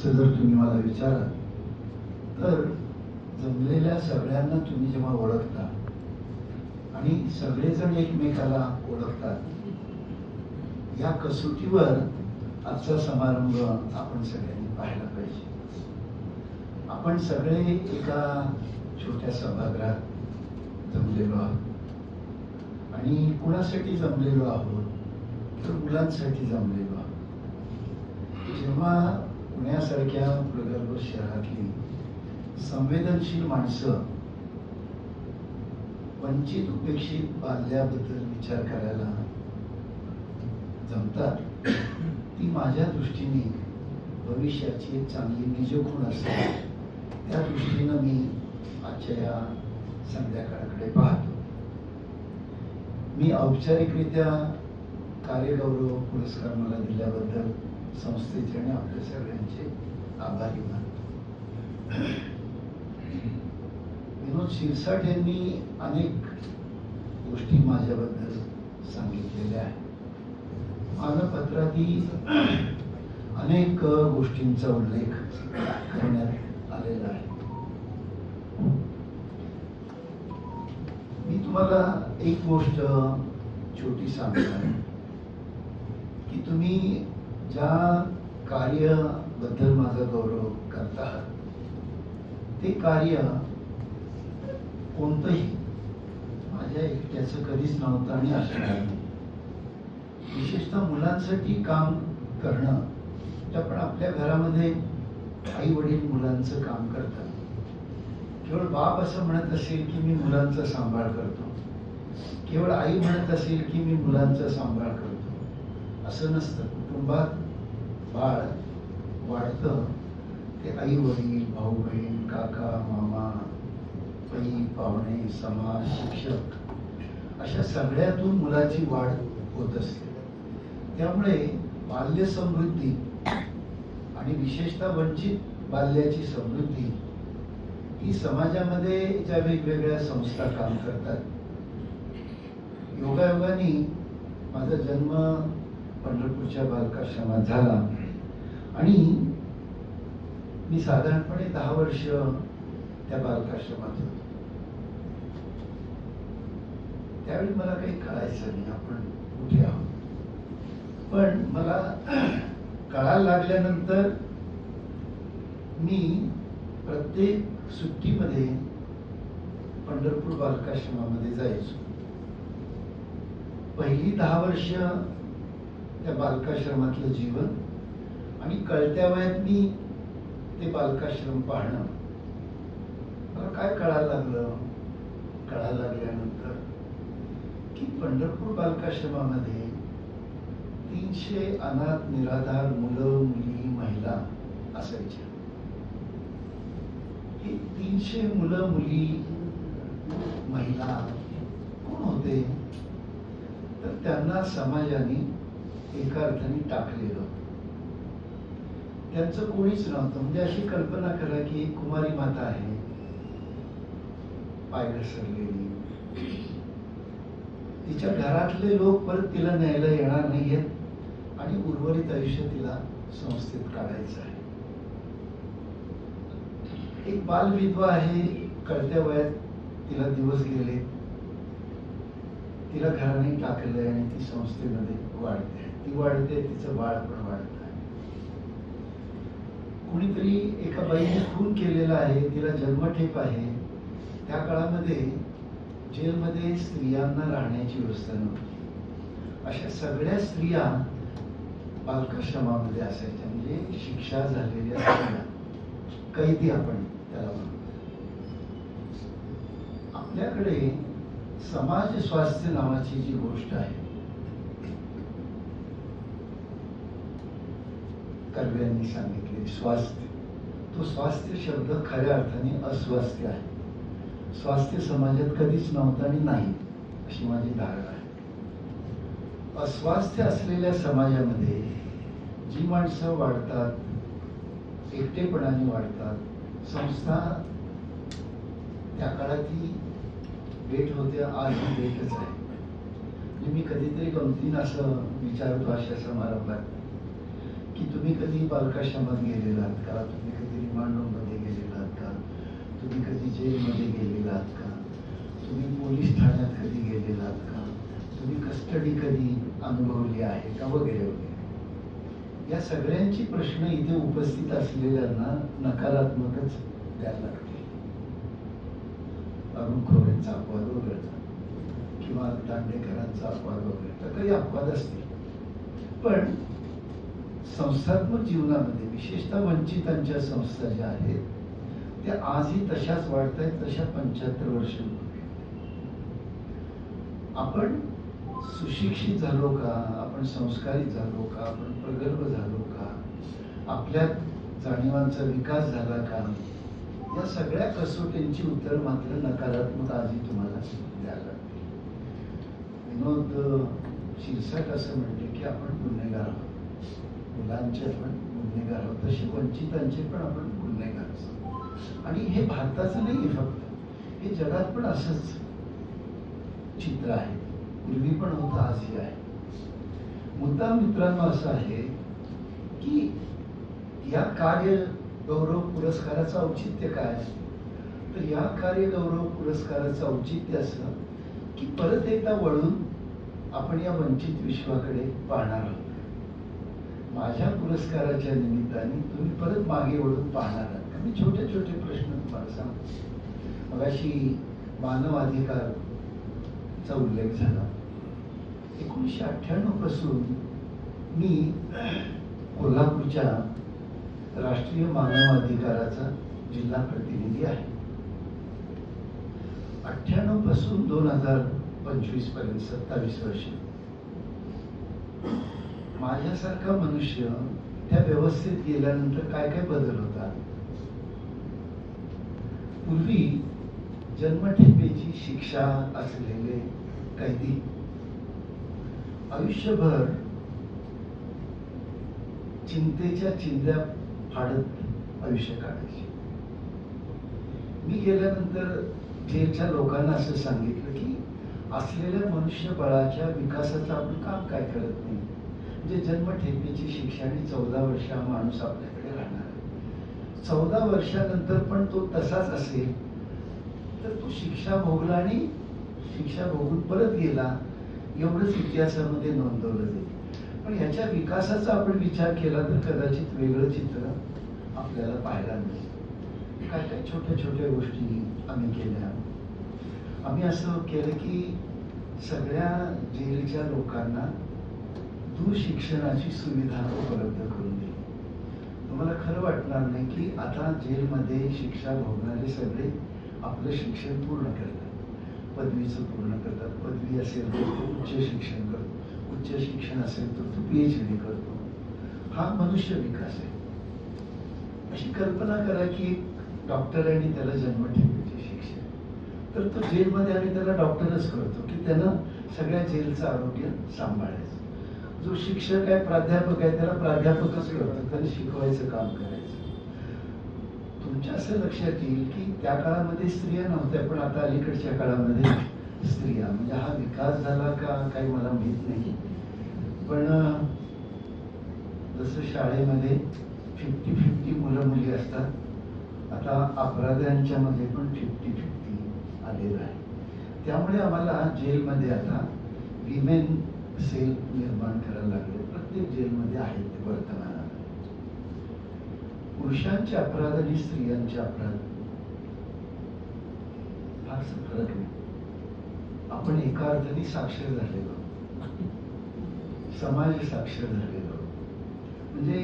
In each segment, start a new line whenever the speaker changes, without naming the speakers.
असं जर तुम्ही मला विचाराल तर जमलेल्या सगळ्यांना तुम्ही जेव्हा ओळखता आणि सगळेजण एकमेकाला ओळखतात, या कसोटीवर आजचा समारंभ आपण सगळ्यांनी पाहायला पाहिजे. आपण सगळे एका छोट्या सभागृहात जमलेलो आहोत आणि कुणासाठी जमलेलो आहोत तर मुलांसाठी जमलेलो आहोत. जेव्हा पुण्यासारख्या प्रगल्भ शहरातली संवेदनशील माणसं वंचित उपेक्षित बांधल्याबद्दल विचार करायला जमतात, ती माझ्या दृष्टीने भविष्याची एक चांगली निजखूण असते. त्या दृष्टीनं मी आजच्या या संध्याकाळाकडे पाहतो. मी औपचारिकरित्या कार्यगौरव पुरस्कार मला दिल्याबद्दल संस्थेचे आणि आपल्या सगळ्यांचे आभारी मानतो. विनोद शिरसाट यांनी अनेक गोष्टी माझ्याबद्दल सांगितलेल्या आहेत. माझ्या पत्रातही अनेक गोष्टींचा उल्लेख करण्यात आलेला आहे. मी तुम्हाला एक गोष्ट छोटी सांगणार की तुम्ही ज्या कार्याबद्दल माझा गौरव करता ते कार्य कोणतंही माझ्या एकट्याचं कधीच नव्हतं आणि असणार नाही. विशेषतः मुलांसाठी काम करणं, पण आपल्या घरामध्ये आई वडील मुलांचं काम करतात. केवळ बाप असं म्हणत असेल की मी मुलांचा सांभाळ करतो, केवळ आई म्हणत असेल की मी मुलांचा सांभाळ करतो, असं नसतं. कुटुंबात बाळ वाढतं ते आई वडील, भाऊ बहीण, काका मामा, पै पाहुणे, समाज, शिक्षक अशा सगळ्यातून मुलाची वाढ होत असते. त्यामुळे बाल्य समृद्धी आणि विशेषतः वंचित बाल्याची समृद्धी ही समाजामध्ये ज्या वेगवेगळ्या संस्था काम करतात. योगायोगाने माझा जन्म पंढरपूरच्या बालकाश्रमात झाला आणि मी साधारणपणे 10 वर्ष त्या बालकाश्रमात होतो. त्यावेळी मला काही कळायचं नाही आपण कुठे आहोत. पण मला कळायला लागल्यानंतर मी प्रत्येक सुट्टीमध्ये पंढरपूर बालकाश्रमामध्ये जायचो. पहिली 10 वर्ष त्या बालकाश्रमातलं जीवन आणि कळत्या वयात मी ते बालकाश्रम पाहणं, मला काय कळायला लागल्यानंतर की पंढरपूर बालकाश्रमामध्ये 300 अनाथ निराधार मुलं मुली महिला असायच्या. हे 300 मुलं मुली महिला कोण होते तर त्यांना समाजाने एका अर्थाने टाकलेलं होतं. त्यांचं कोणीच नव्हतं. म्हणजे अशी कल्पना करा की एक कुमारी माता आहे, पाय घसरलेली, तिच्या घरातले लोक परत तिला न्यायला येणार नाहीयेत आणि उर्वरित आयुष्य तिला संस्थेत काढायचं आहे. एक बालविधवा आहे, कळत्या वयात तिला दिवस गेले, तिला घराने टाकलंय आणि ती संस्थेमध्ये वाढते. ती वाढते, तिचं बाळ पण वाढत आहे. कुणीतरी एका बाईने खून केलेला आहे, तिला जन्मठेप आहे. त्या काळामध्ये जेलमध्ये स्त्रियांना राहण्याची व्यवस्था नव्हती. अशा सगळ्या स्त्रिया बालकाश्रमामध्ये असायच्या. म्हणजे शिक्षा झालेल्या स्त्रिया, कैदी आपण त्याला म्हणतो. आपल्याकडे समाज स्वास्थ्य नावाची जी गोष्ट आहे, कर्व्यांनी सांगितले स्वास्थ्य, तो स्वास्थ्य शब्द खऱ्या अर्थाने अस्वास्थ्य आहे. स्वास्थ्य समाजात कधीच नव्हतं आणि नाही अशी माझी धारणा आहे. अस्वास्थ्य असलेल्या समाजामध्ये जी माणसं वाढतात, एकटेपणाने वाढतात, संस्था त्या काळातही भेट होते, आज ही भेटच आहे. म्हणजे मी कधीतरी गमतीनं असं विचारतो अशा समारंभात की तुम्ही कधी बालकाश्रमात गेलेला आहात का, तुम्ही कधी रिमांड रूममध्ये गेलेला आहात का, तुम्ही कधी जेलमध्ये गेलेला आहात का, तुम्ही पोलीस ठाण्यात कधी गेलेला आहात का, तुम्ही कस्टडी कधी अनुभवली आहे का, वगैरे वगैरे. या सगळ्यांची प्रश्न इथे उपस्थित असलेल्यांना नकारात्मकच द्यायला लागते. अरुण खोरेंचा अपवाद वगैरेचा किंवा दांडेकरांचा अपवाद वगैरे, तर काही अपवाद असतील, पण संस्थात्मक जीवनामध्ये विशेषतः वंचितांच्या संस्था ज्या आहेत त्या आजही तशाच वाढत आहेत जशा 75 वर्षांपूर्वी. आपण सुशिक्षित झालो का, आपण संस्कारित झालो का, आपण प्रगल्भ झालो का, आपल्यात जाणीवांचा विकास झाला का, या सगळ्या कसोटींची उत्तर मात्र नकारात्मक आजही तुम्हाला द्यायला लागते. विनोद शिरसाट असं म्हणले की आपण गुन्हेगार आहोत, मुलांचे आपण गुन्हेगार आहोत, तसे वंचितांचे पण आपण गुन्हेगार असतो. आणि हे भारताचं नाही, फक्त हे जगात पण असंच चित्र आहे. पूर्वी पण होतं, आजही आहे. मुद्दा मित्रांनो असा आहे की या कार्य गौरव पुरस्काराचं औचित्य काय, तर या कार्य गौरव पुरस्काराचं औचित्य असं की परत एकदा वळून आपण या वंचित विश्वाकडे पाहणार आहोत. माझ्या पुरस्काराच्या निमित्ताने तुम्ही परत मागे वळून पाहणार आहात. मी छोटे छोटे प्रश्न तुम्हाला सांगतो. मगाशी मानवाधिकारचा उल्लेख झाला. 1998 पासून मी कोल्हापूरच्या राष्ट्रीय मानवाधिकाराचा जिल्हा प्रतिनिधी आहे. 98 पासून 2025 पर्यंत 27 वर्ष माझ्यासारखा मनुष्य त्या व्यवस्थेत गेल्यानंतर काय काय बदल होतात. पूर्वी जन्मठेपेची शिक्षा असलेले कैदी आयुष्यभर चिंतेच्या चिंध्या फाडत आयुष्य काढायचे. मी गेल्यानंतर जेलच्या लोकांना असं सांगितलं की असलेल्या मनुष्यबळाच्या विकासाचं आपण काम काय करत नाही. म्हणजे जन्मठेपेची शिक्षा आणि 14 वर्ष हा माणूस आपल्याकडे राहणार आहे. 14 वर्षानंतर पण तो तसाच असेल तर तो शिक्षा भोगला आणि शिक्षा भोगून परत गेला, एवढंच इतिहासामध्ये नोंदवलं जाईल. पण ह्याच्या विकासाचा आपण विचार केला तर कदाचित वेगळं चित्र आपल्याला पाहायला मिळेल. काय काय छोट्या छोट्या गोष्टी आम्ही केल्या. आम्ही असं केलं की सगळ्या जेलच्या लोकांना दूरशिक्षणाची सुविधा उपलब्ध करून दिली. तुम्हाला खरं वाटणार नाही की आता जेलमध्ये शिक्षा भोगणारे सगळे आपलं शिक्षण पूर्ण करतात, पदवीचं पूर्ण करतात. पदवी असेल तर तो उच्च शिक्षण करतो, उच्च शिक्षण असेल तर तो PhD करतो. हा मनुष्य विकास आहे. अशी कल्पना करा की एक डॉक्टर आहे आणि त्याला जन्मठेपेची शिक्षा, तर तो जेलमध्ये आम्ही त्याला डॉक्टरच करतो की त्यानं सगळ्या जेलचं आरोग्य सांभाळायचं. जो शिक्षक आहे, प्राध्यापक आहे, त्याला प्राध्यापकच करतो, त्याला शिकवायचं काम करायचं. तुमच्या असं लक्षात येईल की त्या काळामध्ये स्त्रिया नव्हत्या, पण आता अलीकडच्या काळामध्ये स्त्रिया, म्हणजे हा विकास झाला का काही मला माहित नाही. पण जसं शाळेमध्ये 50-50 मुलं मुली असतात, आता अपराध्यांच्या मध्ये पण 50-50 आलेलं आहे. त्यामुळे आम्हाला जेलमध्ये आता विमेन सेल निर्माण करायला लागले. प्रत्येक जेलमध्ये आहेत ते वर्तमानात. पुरुषांचे अपराध आणि स्त्रियांचे अपराध फारसा फरक नाही. आपण एका अर्थाने साक्षर झालेलो, समाज साक्षर झालेलो. म्हणजे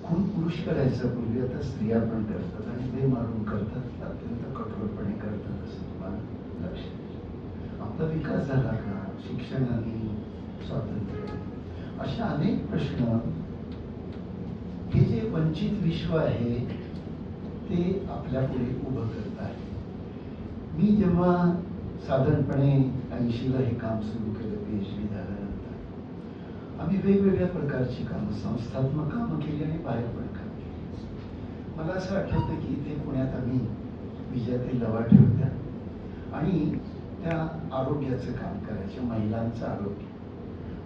खून पुरुष करायचा पूर्वी, आता स्त्रिया पण करतात आणि ते मारून करतात, अत्यंत कठोरपणे करतात, असं तुम्हाला लक्ष द्यायचं. आपला विकास झाला का शिक्षणाने, स्वातंत्र्य, अशा अनेक प्रश्न हे जे वंचित विश्व आहे ते आपल्या पुढे उभं करत आहे. मी जेव्हा साधारणपणे 80ला हे काम सुरू केलं, PhD झाल्यानंतर आम्ही वेगवेगळ्या प्रकारची कामं, संस्थात्मक कामं केली आणि बाहेर पण काम केली. मला असं आठवतं की इथे पुण्यात आम्ही विजयाताई लवाटे होत्या आणि त्या आरोग्याचं काम करायचे, महिलांचं आरोग्य,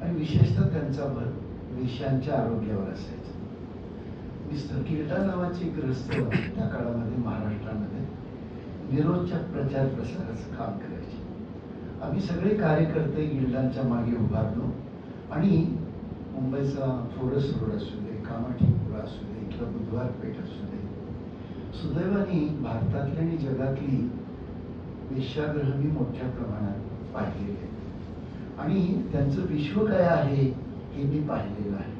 आणि विशेषतः त्यांचा भर वेश्यांच्या आरोग्यावर असायचं. मिस्टर गिल्डा नावाचे ग्रस्त त्या काळामध्ये महाराष्ट्रामध्ये निरोधच्या प्रचार प्रसाराचं काम करायचे. आम्ही सगळे कार्यकर्ते गिल्डांच्या मागे उभारलो आणि मुंबईचा फोरस रोड असू दे, कामाठीपुरा असू दे, इथलं बुधवार पेठ असू दे, सुदैवाने भारतातली आणि जगातली वेश्याग्रह मी मोठ्या प्रमाणात पाहिलेले आहेत आणि त्यांचं विश्व काय आहे हे मी पाहिलेलं आहे,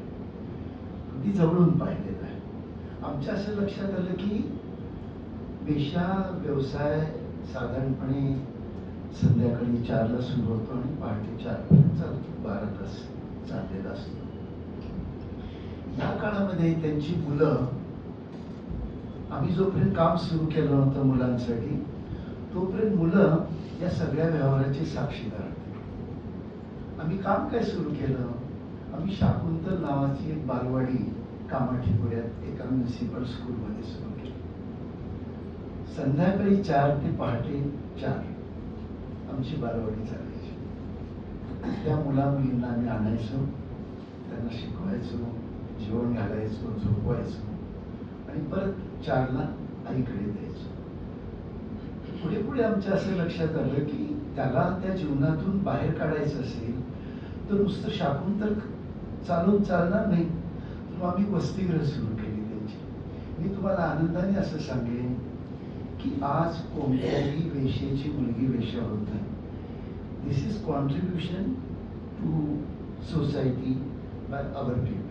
अगदी जवळून पाहिलेलं आहे. आमच्या असं लक्षात आलं की वेश्या व्यवसाय साधारणपणे संध्याकाळी 4ला सुरू होतो आणि पहाटे 4पर्यंत चालतो, 12 तास चाललेला असतो. या काळामध्ये त्यांची मुलं, आम्ही जोपर्यंत काम सुरू केलं होतं मुलांसाठी तोपर्यंत मुलं या सगळ्या व्यवहाराचे साक्षीदार होते. आम्ही काम काय सुरू केलं, आम्ही शाकुंतल नावाची एक बालवाडी कामाठीपुऱ्यात एका म्युनिसिपल स्कूलमध्ये सुरू केली. संध्याकाळी 4 ते पहाटे 4 आमची बालवाडी चालायची. त्या मुला मुलींना आम्ही आणायचो, त्यांना शिकवायचो, जेवण घालायचो, झोपवायचो आणि परत 4ला आईकडे द्यायचो. पुढे पुढे आमच्या असं लक्षात आलं की त्याला त्या जीवनातून बाहेर काढायचं असेल तर नुसतं शाकुंतल चालून चालणार नाही. मग आम्ही वसतिगृह सुरू केली त्यांची. मी तुम्हाला आनंदाने असं सांगेन की आज कोणत्याही वेश्येची मुलगी वेश्या होत नाही. This is contribution to society by our people.